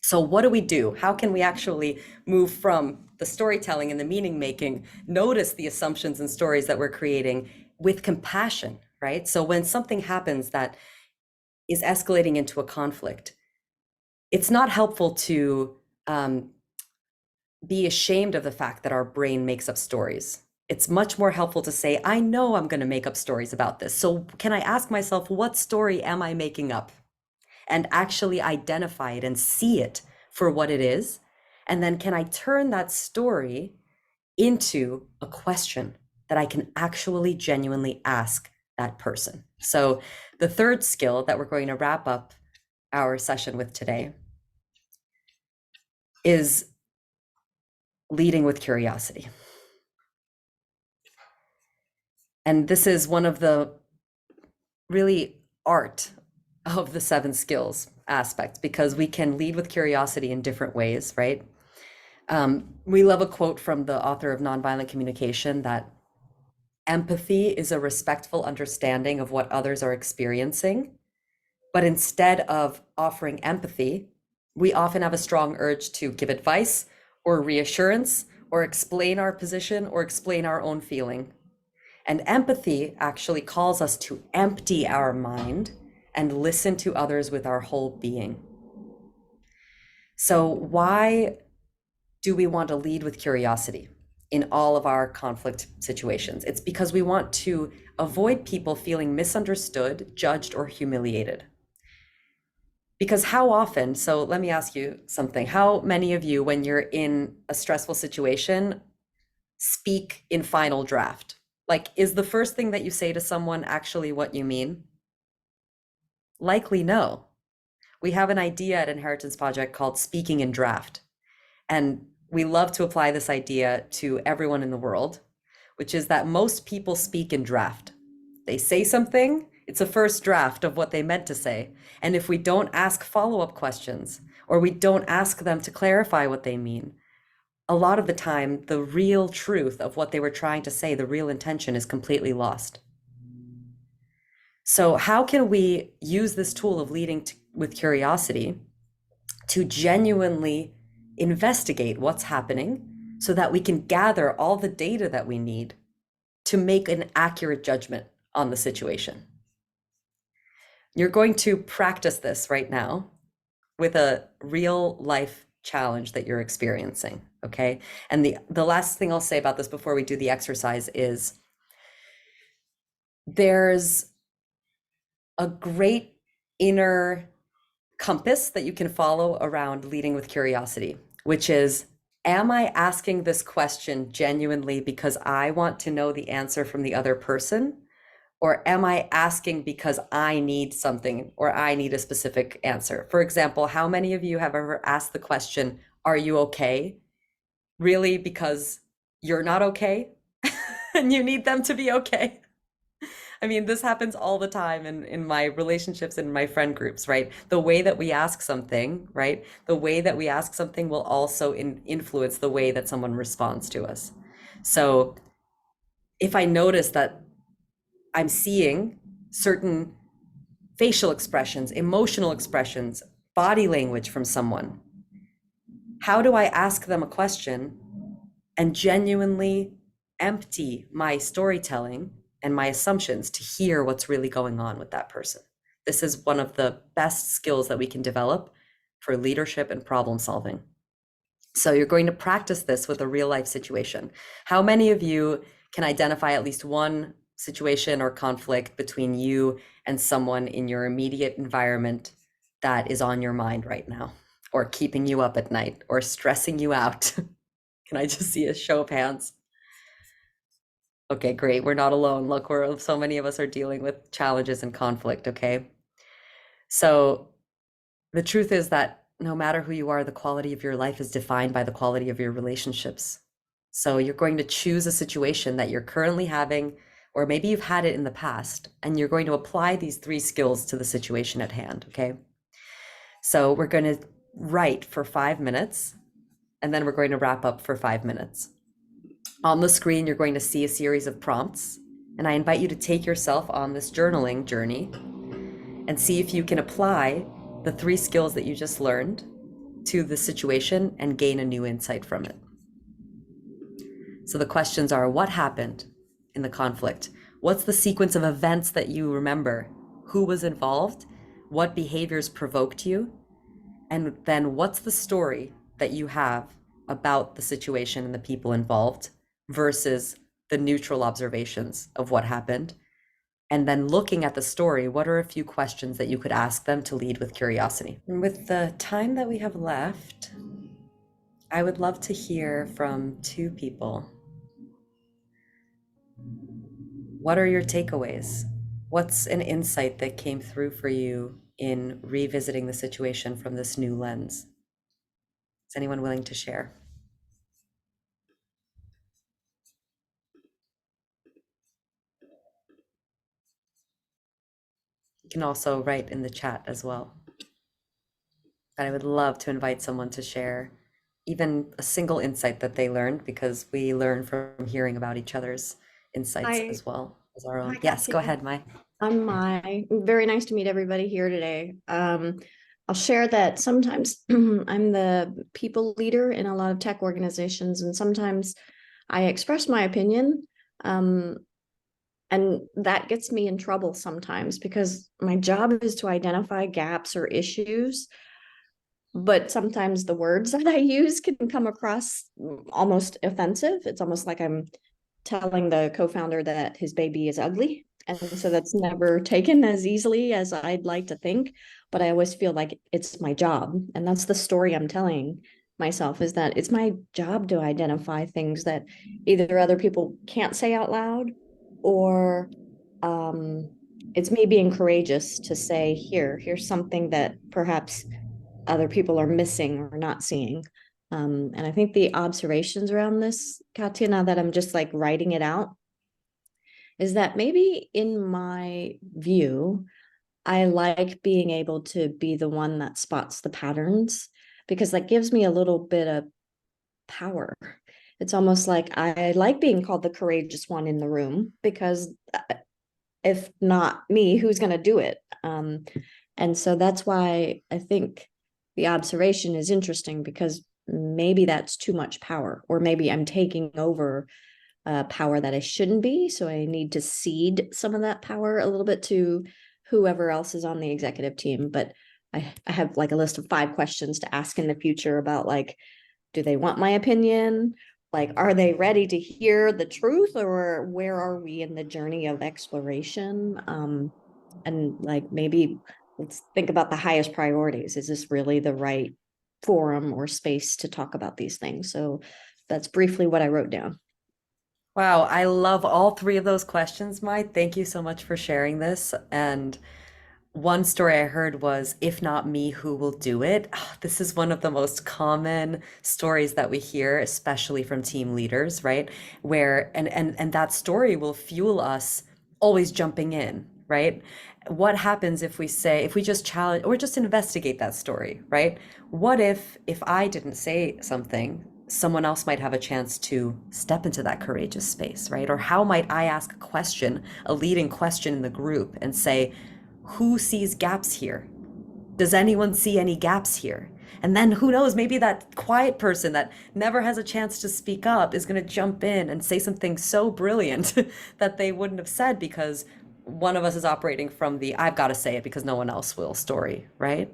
So what do we do? How can we actually move from the storytelling and the meaning making, notice the assumptions and stories that we're creating with compassion, right? So when something happens that is escalating into a conflict, it's not helpful to be ashamed of the fact that our brain makes up stories. It's much more helpful to say, I know I'm going to make up stories about this. So can I ask myself, what story am I making up? And actually identify it and see it for what it is. And then can I turn that story into a question that I can actually genuinely ask that person? So the third skill that we're going to wrap up our session with today is leading with curiosity. And this is one of the really art of the 7 skills aspect, because we can lead with curiosity in different ways, right? We love a quote from the author of Nonviolent Communication that empathy is a respectful understanding of what others are experiencing. But instead of offering empathy, we often have a strong urge to give advice or reassurance or explain our position or explain our own feeling. And empathy actually calls us to empty our mind and listen to others with our whole being. So why do we want to lead with curiosity in all of our conflict situations? It's because we want to avoid people feeling misunderstood, judged, or humiliated. Because how often, so let me ask you something, how many of you, when you're in a stressful situation, speak in final draft? Like, is the first thing that you say to someone actually what you mean? Likely no. We have an idea at Inheritance Project called speaking in draft. And we love to apply this idea to everyone in the world, which is that most people speak in draft. They say something, it's a first draft of what they meant to say. And if we don't ask follow-up questions, or we don't ask them to clarify what they mean, a lot of the time, the real truth of what they were trying to say, the real intention, is completely lost. So how can we use this tool of leading with curiosity to genuinely investigate what's happening so that we can gather all the data that we need to make an accurate judgment on the situation? You're going to practice this right now with a real life challenge that you're experiencing, okay? And the last thing I'll say about this before we do the exercise is there's a great inner compass that you can follow around leading with curiosity, which is, am I asking this question genuinely because I want to know the answer from the other person? Or am I asking because I need something or I need a specific answer? For example, how many of you have ever asked the question, are you okay? Really because you're not okay and you need them to be okay? I mean, this happens all the time in my relationships and my friend groups, right? The way that we ask something, right? The way that we ask something will also influence the way that someone responds to us. So if I notice that I'm seeing certain facial expressions, emotional expressions, body language from someone, how do I ask them a question and genuinely empty my storytelling and my assumptions to hear what's really going on with that person? This is one of the best skills that we can develop for leadership and problem solving. So you're going to practice this with a real life situation. How many of you can identify at least one situation or conflict between you and someone in your immediate environment that is on your mind right now, or keeping you up at night, or stressing you out? Can I just see a show of hands? Okay, great. We're not alone. Look, so many of us are dealing with challenges and conflict, okay? So the truth is that no matter who you are, the quality of your life is defined by the quality of your relationships. So you're going to choose a situation that you're currently having, or maybe you've had it in the past, and you're going to apply these 3 skills to the situation at hand, okay? So we're going to write for 5 minutes, and then we're going to wrap up for 5 minutes. On the screen, you're going to see a series of prompts, and I invite you to take yourself on this journaling journey and see if you can apply the 3 skills that you just learned to the situation and gain a new insight from it. So the questions are, what happened in the conflict? What's the sequence of events that you remember? Who was involved? What behaviors provoked you? And then what's the story that you have about the situation and the people involved versus the neutral observations of what happened? And then looking at the story, what are a few questions that you could ask them to lead with curiosity? And with the time that we have left, I would love to hear from 2 people. What are your takeaways? What's an insight that came through for you in revisiting the situation from this new lens? Is anyone willing to share? You can also write in the chat as well. But I would love to invite someone to share even a single insight that they learned, because we learn from hearing about each other's insights Hi, as well as our hi, own. Yes, go Katia. ahead, Mai. I'm Mai. Very nice to meet everybody here today. I'll share that sometimes I'm the people leader in a lot of tech organizations, and sometimes I express my opinion, and that gets me in trouble sometimes because my job is to identify gaps or issues, but sometimes the words that I use can come across almost offensive. It's almost like I'm telling the co-founder that his baby is ugly. And so that's never taken as easily as I'd like to think. But I always feel like it's my job. And that's the story I'm telling myself, is that it's my job to identify things that either other people can't say out loud, or it's me being courageous to say, here's something that perhaps other people are missing or not seeing. And I think the observations around this, Katya, now that I'm just like writing it out, is that maybe in my view, I like being able to be the one that spots the patterns, because that gives me a little bit of power. It's almost like I like being called the courageous one in the room, because if not me, who's going to do it? And so that's why I think the observation is interesting, because maybe that's too much power, or maybe I'm taking over power that I shouldn't be. So I need to cede some of that power a little bit to whoever else is on the executive team. But I have like a list of 5 questions to ask in the future about, like, do they want my opinion? Like, are they ready to hear the truth, or where are we in the journey of exploration? And like, maybe let's think about the highest priorities. Is this really the right forum or space to talk about these things? So that's briefly what I wrote down. Wow, I love all 3 of those questions, Mai. Thank you so much for sharing this. And one story I heard was, if not me, who will do it? Ah, this is one of the most common stories that we hear, especially from team leaders, right? Where and that story will fuel us always jumping in, right? What happens if we say, if we just challenge or just investigate that story, right? What if I didn't say something, someone else might have a chance to step into that courageous space, right? Or how might I ask a question, a leading question in the group, and say, who sees gaps here? Does anyone see any gaps here? And then who knows, maybe that quiet person that never has a chance to speak up is going to jump in and say something so brilliant that they wouldn't have said, because one of us is operating from the I've got to say it because no one else will story, right?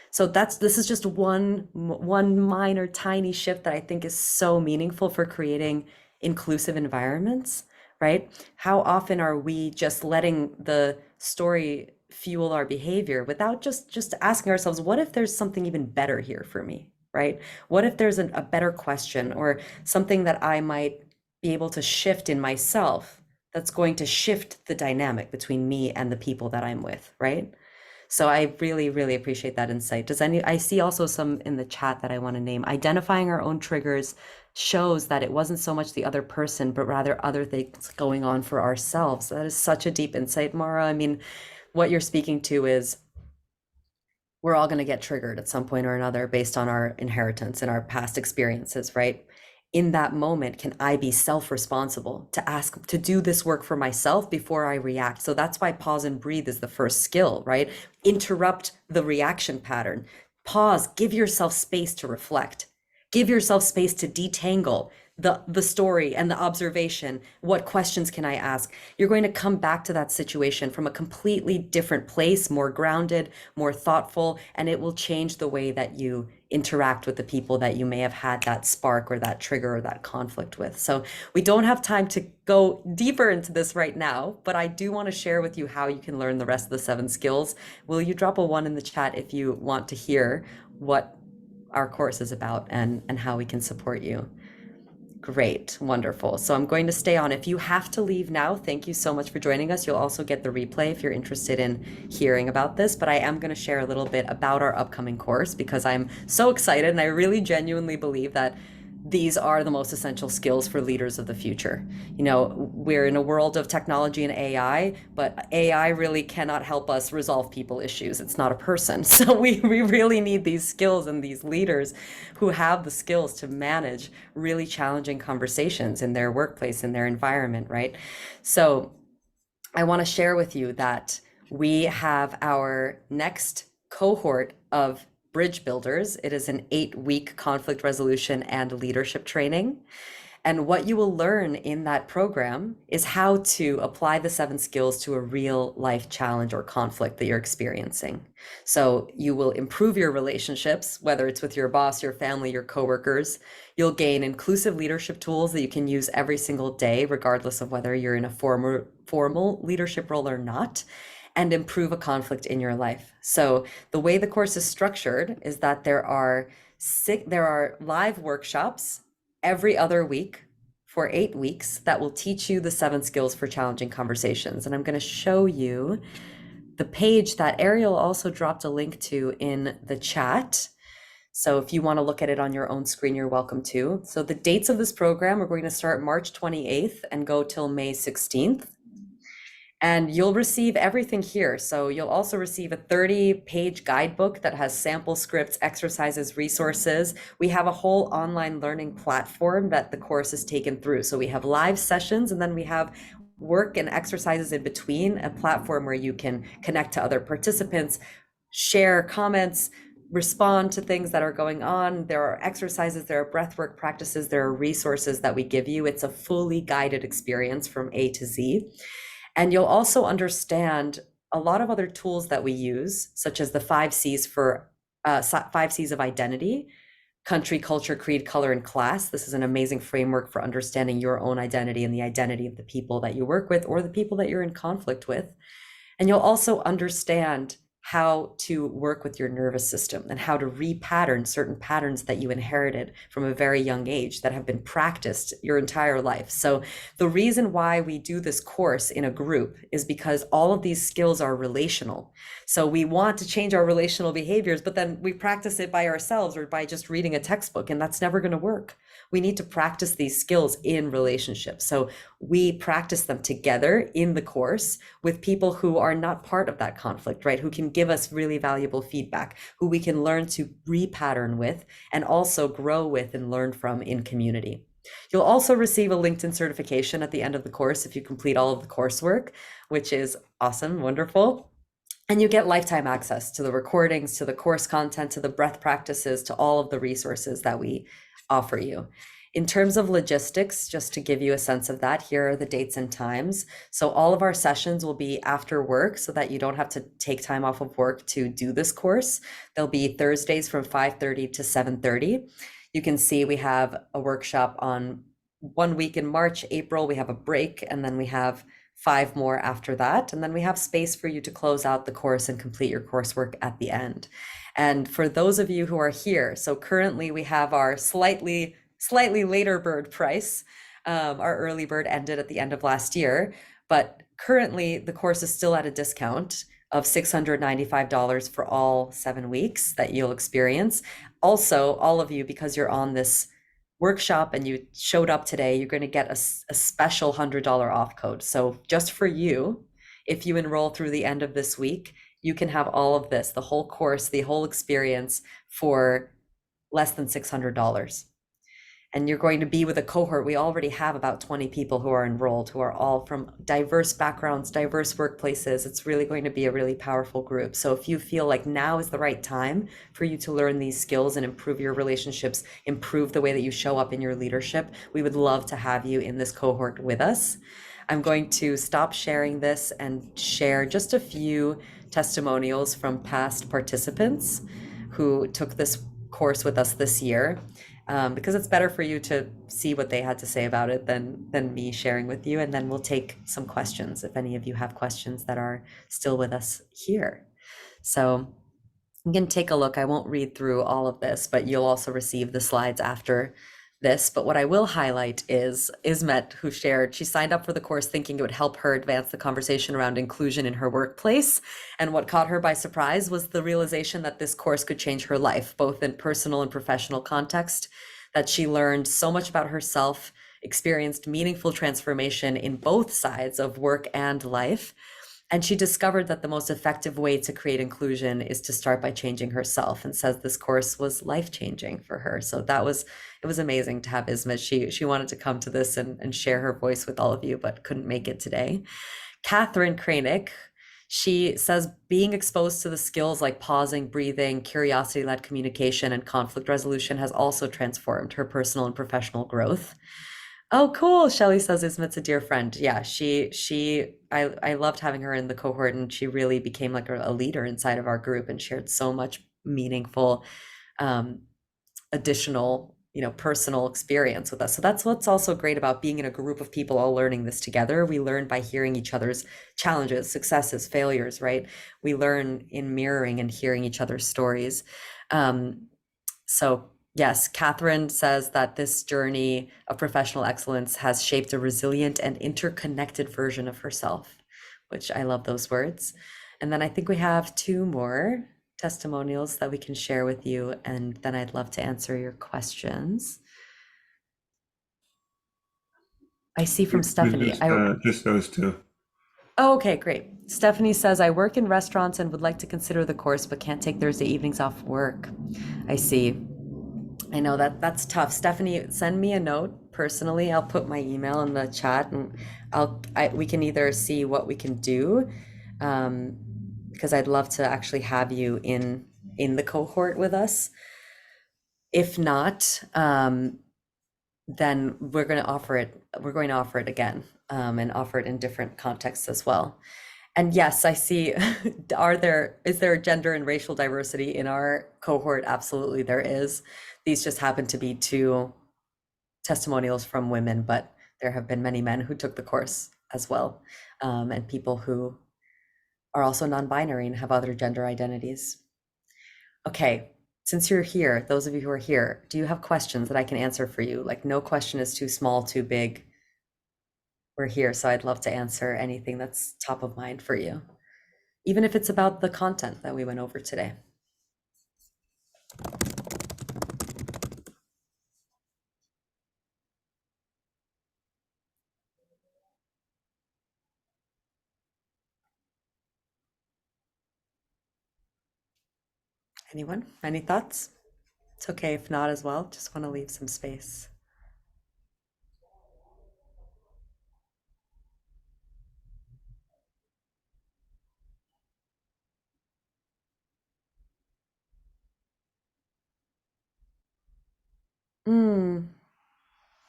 So this is just one minor tiny shift that I think is so meaningful for creating inclusive environments, right? How often are we just letting the story fuel our behavior without just asking ourselves, what if there's something even better here for me, right? What if there's a better question, or something that I might be able to shift in myself that's going to shift the dynamic between me and the people that I'm with, right? So I really, really appreciate that insight. I see also some in the chat that I want to name. Identifying our own triggers shows that it wasn't so much the other person, but rather other things going on for ourselves. That is such a deep insight, Mara. I mean, what you're speaking to is, we're all going to get triggered at some point or another based on our inheritance and our past experiences, right? in that moment, can I be self-responsible to ask to do this work for myself before I react? So that's why pause and breathe is the first skill, right? Interrupt the reaction pattern. Pause, give yourself space to reflect. Give yourself space to detangle the story and the observation. What questions can I ask? You're going to come back to that situation from a completely different place, more grounded, more thoughtful, and it will change the way that you interact with the people that you may have had that spark or that trigger or that conflict with. So we don't have time to go deeper into this right now, but I do want to share with you how you can learn the rest of the 7 skills. Will you drop a 1 in the chat if you want to hear what our course is about and how we can support you? Great, wonderful. So I'm going to stay on. If you have to leave now, thank you so much for joining us. You'll also get the replay if you're interested in hearing about this, but I am going to share a little bit about our upcoming course because I'm so excited and I really genuinely believe that these are the most essential skills for leaders of the future. You know, we're in a world of technology and AI, but AI really cannot help us resolve people issues. It's not a person. So we really need these skills and these leaders who have the skills to manage really challenging conversations in their workplace, in their environment, right? So I want to share with you that we have our next cohort of Bridge Builders. It is an 8-week conflict resolution and leadership training. And what you will learn in that program is how to apply the 7 skills to a real life challenge or conflict that you're experiencing. So you will improve your relationships, whether it's with your boss, your family, your coworkers. You'll gain inclusive leadership tools that you can use every single day, regardless of whether you're in a formal leadership role or not, and improve a conflict in your life. So the way the course is structured is that there are live workshops every other week for 8 weeks that will teach you the 7 skills for challenging conversations. And I'm going to show you the page that Ariel also dropped a link to in the chat. So if you want to look at it on your own screen, you're welcome to. So the dates of this program are going to start March 28th and go till May 16th. And you'll receive everything here. So you'll also receive a 30-page guidebook that has sample scripts, exercises, resources. We have a whole online learning platform that the course is taken through. So we have live sessions, and then we have work and exercises in between, a platform where you can connect to other participants, share comments, respond to things that are going on. There are exercises, there are breathwork practices, there are resources that we give you. It's a fully guided experience from A to Z. And you'll also understand a lot of other tools that we use, such as the 5 C's for 5 C's of identity: country, culture, creed, color, and class. This is an amazing framework for understanding your own identity and the identity of the people that you work with or the people that you're in conflict with. And you'll also understand how to work with your nervous system and how to repattern certain patterns that you inherited from a very young age that have been practiced your entire life. So the reason why we do this course in a group is because all of these skills are relational. So we want to change our relational behaviors, but then we practice it by ourselves or by just reading a textbook, and that's never going to work. We need to practice these skills in relationships. So we practice them together in the course with people who are not part of that conflict, right? Who can give us really valuable feedback, who we can learn to repattern with and also grow with and learn from in community. You'll also receive a LinkedIn certification at the end of the course if you complete all of the coursework, which is awesome, wonderful. And you get lifetime access to the recordings, to the course content, to the breath practices, to all of the resources that we offer you. In terms of logistics, just to give you a sense of that, here are the dates and times. So all of our sessions will be after work so that you don't have to take time off of work to do this course. They'll be Thursdays from 5:30 to 7:30. You can see we have a workshop on 1 week in March, April, we have a break, and then we have 5 more after that. And then we have space for you to close out the course and complete your coursework at the end. And for those of you who are here, so currently we have our slightly later bird price. Our early bird ended at the end of last year, but currently the course is still at a discount of $695 for all 7 weeks that you'll experience. Also, all of you, because you're on this workshop and you showed up today, you're going to get a special $100 off code. So just for you, if you enroll through the end of this week, you can have all of this, the whole course, the whole experience for less than $600. And you're going to be with a cohort. We already have about 20 people who are enrolled, who are all from diverse backgrounds, diverse workplaces. It's really going to be a really powerful group. So if you feel like now is the right time for you to learn these skills and improve your relationships, improve the way that you show up in your leadership, we would love to have you in this cohort with us. I'm going to stop sharing this and share just a few testimonials from past participants who took this course with us this year, because it's better for you to see what they had to say about it than me sharing with you. And then we'll take some questions if any of you have questions that are still with us here. So you can take a look. I won't read through all of this, but you'll also receive the slides after this. But what I will highlight is Ismet, who shared, she signed up for the course thinking it would help her advance the conversation around inclusion in her workplace. And what caught her by surprise was the realization that this course could change her life, both in personal and professional context, that she learned so much about herself, experienced meaningful transformation in both sides of work and life. And she discovered that the most effective way to create inclusion is to start by changing herself, and says this course was life-changing for her. So it was amazing to have Isma. She wanted to come to this and share her voice with all of you, but couldn't make it today. Catherine Kranick, she says being exposed to the skills like pausing, breathing, curiosity-led communication, and conflict resolution has also transformed her personal and professional growth. Oh, cool. Shelley says Ismet's a dear friend. Yeah, I loved having her in the cohort, and she really became like a leader inside of our group and shared so much meaningful, additional, personal experience with us. So that's what's also great about being in a group of people all learning this together. We learn by hearing each other's challenges, successes, failures, right? We learn in mirroring and hearing each other's stories. So yes, Catherine says that this journey of professional excellence has shaped a resilient and interconnected version of herself, which I love those words. And then I think we have two more testimonials that we can share with you, and then I'd love to answer your questions. I see from Stephanie. Just those two. Oh, okay, great. Stephanie says, I work in restaurants and would like to consider the course, but can't take Thursday evenings off work. I see. I know that's tough. Stephanie, send me a note personally. I'll put my email in the chat, and we can either see what we can do, because I'd love to actually have you in the cohort with us. If not, then we're going to offer it. We're going to offer it again, and offer it in different contexts as well. And yes, I see. Is there gender and racial diversity in our cohort? Absolutely, there is. These just happen to be two testimonials from women, but there have been many men who took the course as well, and people who are also non-binary and have other gender identities. Okay, since you're here, those of you who are here, do you have questions that I can answer for you? Like, no question is too small, too big. We're here, so I'd love to answer anything that's top of mind for you, even if it's about the content that we went over today. Anyone? Any thoughts? It's okay if not as well. Just want to leave some space.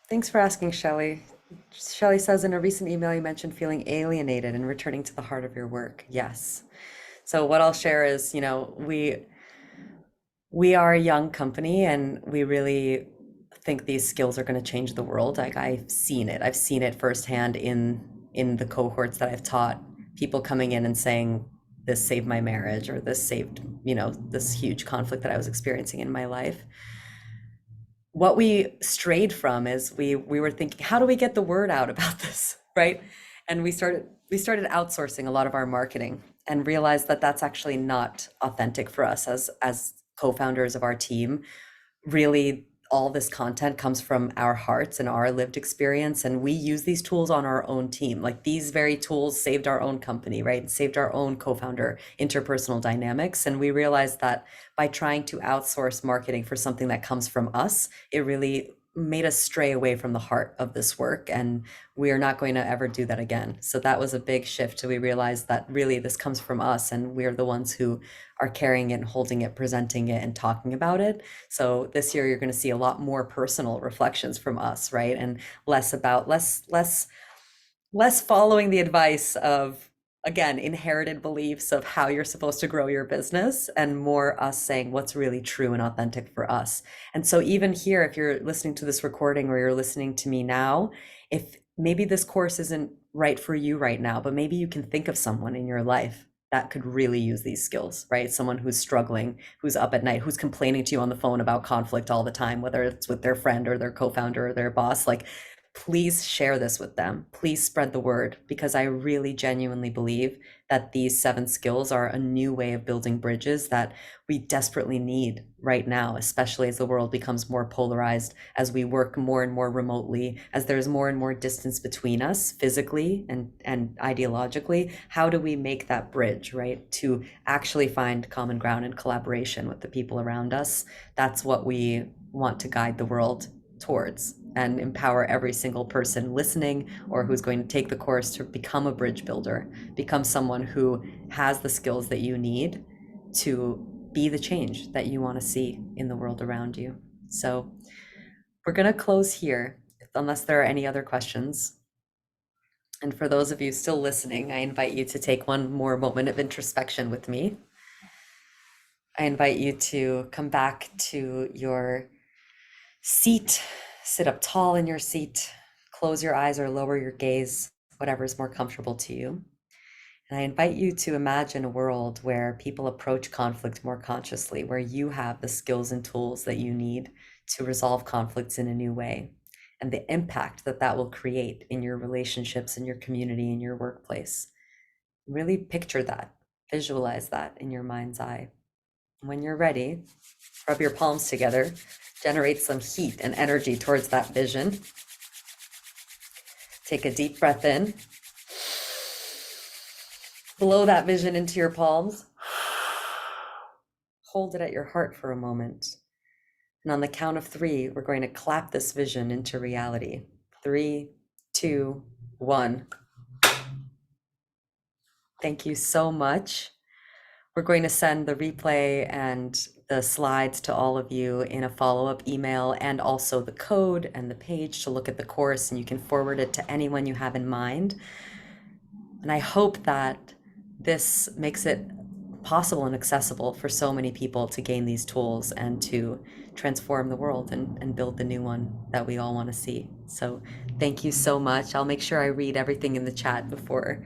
Thanks for asking, Shelley. Shelley says, in a recent email, you mentioned feeling alienated and returning to the heart of your work. Yes. So what I'll share is, we are a young company, and we really think these skills are going to change the world. Like, I've seen it. I've seen it firsthand in the cohorts that I've taught. People coming in and saying, this saved my marriage, or this saved, this huge conflict that I was experiencing in my life. What we strayed from is we were thinking, how do we get the word out about this, right? And we started outsourcing a lot of our marketing, and realized that that's actually not authentic for us as co-founders of our team. Really, all this content comes from our hearts and our lived experience, and we use these tools on our own team. Like, these very tools saved our own company, right? Saved our own co-founder interpersonal dynamics. And we realized that by trying to outsource marketing for something that comes from us, it really made us stray away from the heart of this work, and we are not going to ever do that again. So that was a big shift. We realized that really this comes from us, and we're the ones who are carrying it and holding it, presenting it, and talking about it. So this year you're going to see a lot more personal reflections from us, right? And less following the advice of, again, inherited beliefs of how you're supposed to grow your business, and more us saying what's really true and authentic for us. And so even here, if you're listening to this recording or you're listening to me now, if maybe this course isn't right for you right now, but maybe you can think of someone in your life that could really use these skills, right? Someone who's struggling, who's up at night, who's complaining to you on the phone about conflict all the time, whether it's with their friend or their co-founder or their boss. Like, please share this with them. Please spread the word, because I really genuinely believe that these 7 skills are a new way of building bridges that we desperately need right now, especially as the world becomes more polarized, as we work more and more remotely, as there's more and more distance between us physically and ideologically. How do we make that bridge, right? To actually find common ground and collaboration with the people around us. That's what we want to guide the world towards, and empower every single person listening or who's going to take the course to become a bridge builder, become someone who has the skills that you need to be the change that you want to see in the world around you. So we're going to close here, unless there are any other questions. And for those of you still listening, I invite you to take one more moment of introspection with me. I invite you to come back to your seat, sit up tall in your seat, close your eyes or lower your gaze, whatever is more comfortable to you. And I invite you to imagine a world where people approach conflict more consciously, where you have the skills and tools that you need to resolve conflicts in a new way, and the impact that that will create in your relationships, in your community, in your workplace. Really picture that, visualize that in your mind's eye. When you're ready, rub your palms together, generate some heat and energy towards that vision. Take a deep breath in. Blow that vision into your palms. Hold it at your heart for a moment. And on the count of 3, we're going to clap this vision into reality. 3, 2, 1. Thank you so much. We're going to send the replay and the slides to all of you in a follow-up email, and also the code and the page to look at the course, and you can forward it to anyone you have in mind. And I hope that this makes it possible and accessible for so many people to gain these tools and to transform the world and build the new one that we all want to see. So thank you so much. I'll make sure I read everything in the chat before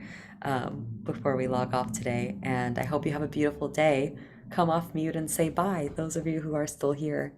we log off today. And I hope you have a beautiful day. Come off mute and say bye, those of you who are still here.